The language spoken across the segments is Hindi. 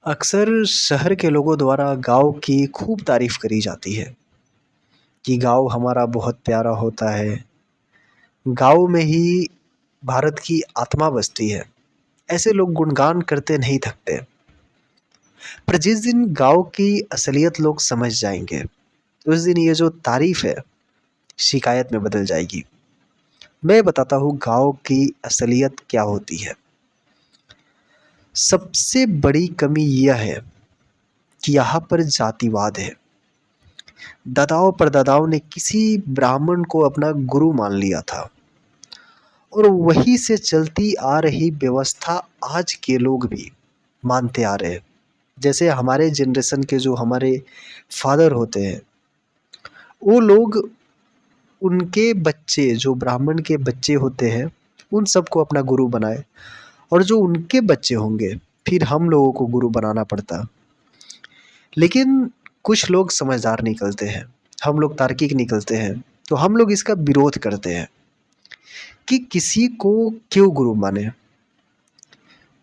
अक्सर शहर के लोगों द्वारा गाँव की खूब तारीफ करी जाती है कि गाँव हमारा बहुत प्यारा होता है। गाँव में ही भारत की आत्मा बसती है। ऐसे लोग गुणगान करते नहीं थकते। पर जिस दिन गाँव की असलियत लोग समझ जाएंगे, उस दिन ये जो तारीफ है शिकायत में बदल जाएगी। मैं बताता हूँ गाँव की असलियत क्या होती है। सबसे बड़ी कमी यह है कि यहाँ पर जातिवाद है। दादाओं परदादाओं ने किसी ब्राह्मण को अपना गुरु मान लिया था और वहीं से चलती आ रही व्यवस्था आज के लोग भी मानते आ रहे हैं। जैसे हमारे जनरेशन के जो हमारे फादर होते हैं, वो लोग उनके बच्चे जो ब्राह्मण के बच्चे होते हैं उन सबको अपना गुरु बनाए, और जो उनके बच्चे होंगे फिर हम लोगों को गुरु बनाना पड़ता। लेकिन कुछ लोग समझदार निकलते हैं, हम लोग तार्किक निकलते हैं, तो हम लोग इसका विरोध करते हैं कि किसी को क्यों गुरु माने।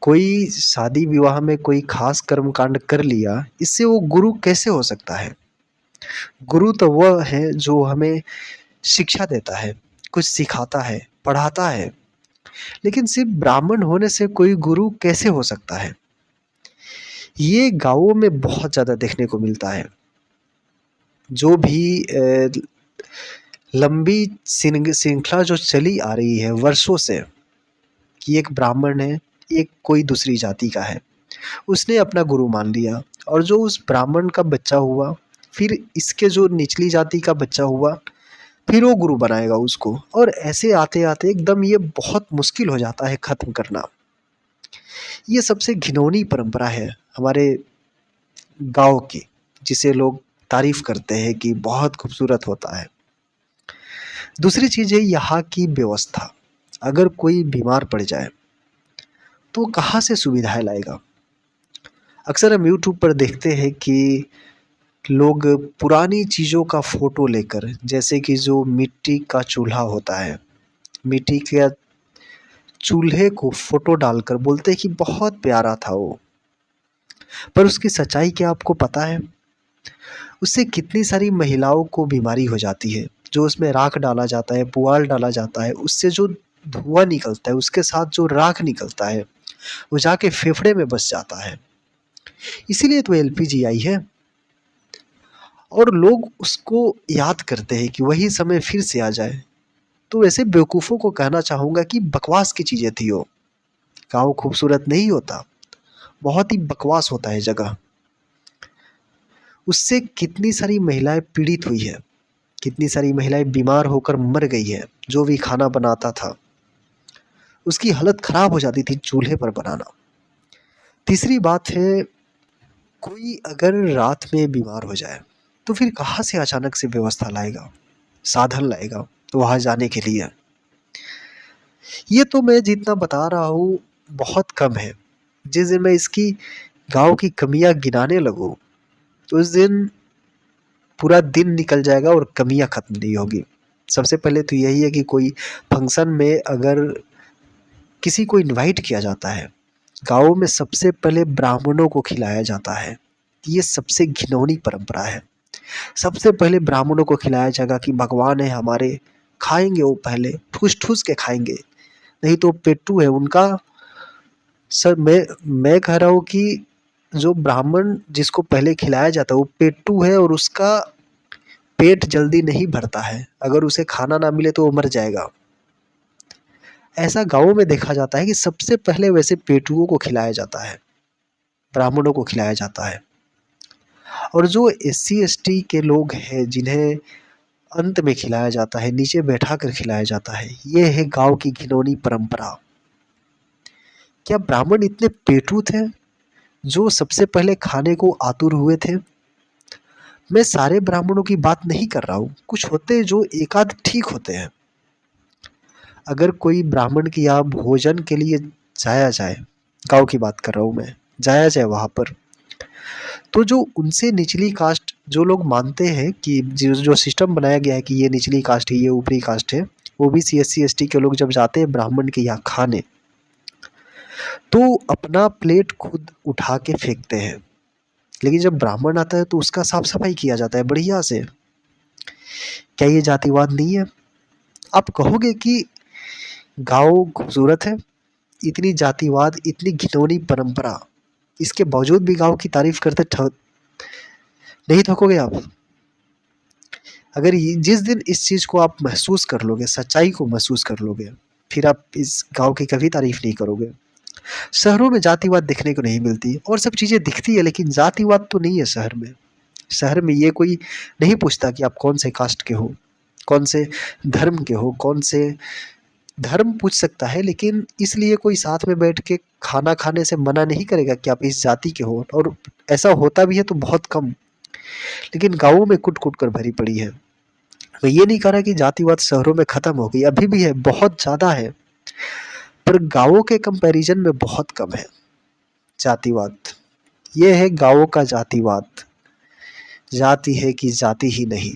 कोई शादी विवाह में कोई खास कर्मकांड कर लिया, इससे वो गुरु कैसे हो सकता है। गुरु तो वह है जो हमें शिक्षा देता है, कुछ सिखाता है, पढ़ाता है। लेकिन सिर्फ ब्राह्मण होने से कोई गुरु कैसे हो सकता है। ये गाँवों में बहुत ज़्यादा देखने को मिलता है। जो भी लंबी श्रृंखला जो चली आ रही है वर्षों से, कि एक ब्राह्मण है, एक कोई दूसरी जाति का है, उसने अपना गुरु मान लिया, और जो उस ब्राह्मण का बच्चा हुआ, फिर इसके जो निचली जाति का बच्चा हुआ, फिर वो गुरु बनाएगा उसको, और ऐसे आते आते एकदम ये बहुत मुश्किल हो जाता है ख़त्म करना। ये सबसे घिनौनी परंपरा है हमारे गाँव की, जिसे लोग तारीफ करते हैं कि बहुत खूबसूरत होता है। दूसरी चीज़ है यहाँ की व्यवस्था। अगर कोई बीमार पड़ जाए तो कहाँ से सुविधाएं लाएगा। अक्सर हम यूट्यूब पर देखते हैं कि लोग पुरानी चीज़ों का फ़ोटो लेकर, जैसे कि जो मिट्टी का चूल्हा होता है, मिट्टी के चूल्हे को फ़ोटो डालकर बोलते हैं कि बहुत प्यारा था वो। पर उसकी सच्चाई क्या आपको पता है? उससे कितनी सारी महिलाओं को बीमारी हो जाती है। जो उसमें राख डाला जाता है, पुआल डाला जाता है, उससे जो धुआँ निकलता है, उसके साथ जो राख निकलता है, वो जाके फेफड़े में बस जाता है। इसीलिए तो एलपीजी आई है। और लोग उसको याद करते हैं कि वही समय फिर से आ जाए। तो ऐसे बेवकूफ़ों को कहना चाहूँगा कि बकवास की चीज़ें थी वो। गाँव खूबसूरत नहीं होता, बहुत ही बकवास होता है जगह। उससे कितनी सारी महिलाएं पीड़ित हुई है, कितनी सारी महिलाएं बीमार होकर मर गई है। जो भी खाना बनाता था उसकी हालत खराब हो जाती थी चूल्हे पर बनाना। तीसरी बात है, कोई अगर रात में बीमार हो जाए तो फिर कहाँ से अचानक से व्यवस्था लाएगा, साधन लाएगा तो वहाँ जाने के लिए। ये तो मैं जितना बता रहा हूँ बहुत कम है। जिस दिन मैं इसकी गाँव की कमियां गिनाने लगूँ, तो उस दिन पूरा दिन निकल जाएगा और कमियां खत्म नहीं होगी। सबसे पहले तो यही है कि कोई फंक्शन में अगर किसी को इनवाइट किया जाता है, गाँव में सबसे पहले ब्राह्मणों को खिलाया जाता है। ये सबसे घिनौनी परंपरा है। सबसे पहले ब्राह्मणों को खिलाया जाएगा कि भगवान है हमारे, खाएंगे वो पहले ठूस ठूस के खाएंगे, नहीं तो पेट्टू है उनका। सर मैं कह रहा हूँ कि जो ब्राह्मण जिसको पहले खिलाया जाता है वो पेट्टू है, और उसका पेट जल्दी नहीं भरता है। अगर उसे खाना ना मिले तो वो मर जाएगा। ऐसा गाँवों में देखा जाता है कि सबसे पहले वैसे पेटुओं को खिलाया जाता है, ब्राह्मणों को खिलाया जाता है। और जो एससी एसटी के लोग हैं जिन्हें अंत में खिलाया जाता है, नीचे बैठा कर खिलाया जाता है, ये है गाँव की घिनौनी परंपरा। क्या ब्राह्मण इतने पेटू थे जो सबसे पहले खाने को आतुर हुए थे? मैं सारे ब्राह्मणों की बात नहीं कर रहा हूँ, कुछ होते हैं जो एकाध ठीक होते हैं। अगर कोई ब्राह्मण की यहाँ भोजन के लिए जाया जाए, गाँव की बात कर रहा हूँ मैं, जाया जाए वहाँ पर, तो जो उनसे निचली कास्ट जो लोग मानते हैं कि जो सिस्टम बनाया गया है कि ये निचली कास्ट है, ये ऊपरी कास्ट है, ओबीसी एससी एसटी के लोग जब जाते हैं ब्राह्मण के यहाँ खाने, तो अपना प्लेट खुद उठा के फेंकते हैं। लेकिन जब ब्राह्मण आता है तो उसका साफ सफाई किया जाता है बढ़िया से। क्या ये जातिवाद नहीं है? आप कहोगे कि गाँव खूबसूरत है, इतनी जातिवाद, इतनी घिनौनी परंपरा, इसके बावजूद भी गाँव की तारीफ करते नहीं थकोगे आप? अगर जिस दिन इस चीज़ को आप महसूस कर लोगे, सच्चाई को महसूस कर लोगे, फिर आप इस गाँव की कभी तारीफ नहीं करोगे। शहरों में जातिवाद दिखने को नहीं मिलती, और सब चीज़ें दिखती है लेकिन जातिवाद तो नहीं है शहर में। शहर में ये कोई नहीं पूछता कि आप कौन से कास्ट के हो, कौन से धर्म के हो, कौन से धर्म पूछ सकता है, लेकिन इसलिए कोई साथ में बैठ के खाना खाने से मना नहीं करेगा कि आप इस जाति के हो, और ऐसा होता भी है तो बहुत कम। लेकिन गाँवों में कुट-कुट कर भरी पड़ी है। मैं ये नहीं कह रहा कि जातिवाद शहरों में खत्म हो गई, अभी भी है, बहुत ज़्यादा है, पर गाँवों के कंपैरिजन में बहुत कम है जातिवाद। ये है गाँवों का जातिवाद। जाति है कि जाति ही नहीं।